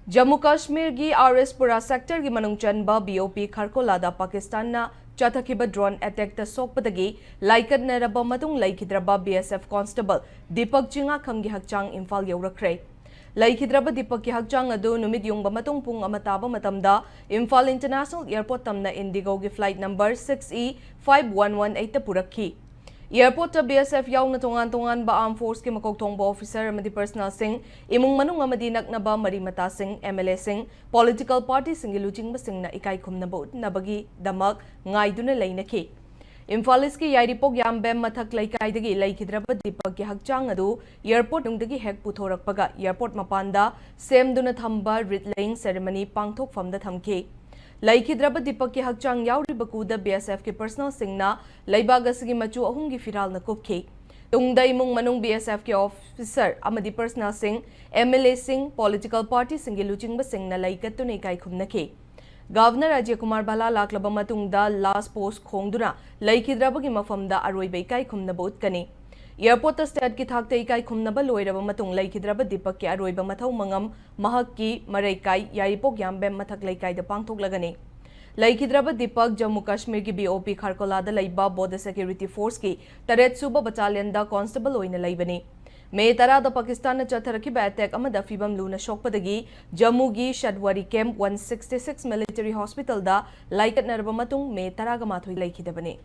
जम्मू कश्मीर की आरएसपुरा सेक्टर की मनुंग चनबा बीओपी खरकोलादा पाकिस्तान ना चथखिबा ड्रोन अटैक सोकपदगी लाइकनरबा मतुंग लैखिद्रबा बीएसएफ कांस्टेबल दीपक चिंगाखम की हकचांग इम्फाल यौरख्रे लैखिद्रबा दीपक की हकचांग अदु नुमित योंगबा मतुंग पुंग अमा ताबा मतमदा इम्फाल इंटरनेशनल एयरपोर्ट तमना इंडिगो की फ्लाइट नंबर 6E5118 पुरखी एयरपोर्ट बीएसएफ याउना तोंगान तोंगान आर्म फोर्स के मकोक थोंबा ऑफिसर अमदी पर्सनल सिंह इमुंग मनुंग अमदी नकनबा मरी मता सिंह एमएलए सिंह पॉलिटिकल पार्टी सिंह लुचिंग सिंह इकाई खुमनबा उतनबगी दमक गाइदुना लैनखी इम्फालिस की यारिपोक यामबेम मथक लैकाइदगी लैखिद्रबा दीपक की हकचांग अदु एयरपोर्ट नुंगदगी हेक पुथोरकपगा एयरपोर्ट मपानदा सेमदुना थंबा रिटलेइंग सेरेमनी पांगथोकफमदा थमखी लैखिद्रबा दीपक की हकचांग याउरिबकुद बीएसएफ के पर्सनल सिंगना लैबाग असगी मचु अहुम की फिरालना कुपखी तुंगदा इमुंग मनुंग बीएसएफ के ऑफिसर अमदी पर्सनल सिंह एमएलए सिंह पॉलिटिकल पार्टी सिंह लुचिंग सिंगना लैकत्तुना इकाई खुमनखी गवर्नर अजय कुमार बाला लाक्लबा मतुंगदा लास्ट पोस्ट खोंगदुना लैखिद्रबगी मफमदा अरोइबा इकाई खुमनबा उतकनी एयरपोर्ट स्टेट की थाकते इकाई खुमनबा लोइरबा मतुंग लैखिद्रबा दीपक के अरोइबा मथौ मंगम महक्की मरैकाई यारिपोक यामबेम मथक लैकाइदा पांगथोकलगनी लैखिद्रबा दीपक जम्मू कश्मीर की बीओपी खरकोलादा लैबा बॉर्डर सिक्योरिटी फोर्स की 3 सूबा बटालियन दा कांस्टेबल ओइना लैबनी मे 10 पाकिस्तान चथरखिबा अटैक अमदा फिबम लूना शोकपदगी जम्मू की शडवारी कैंप 166 मिलिटरी हॉस्पिटल दा लाइकटनरबा मतुंग मे 10 लैखिदबनी।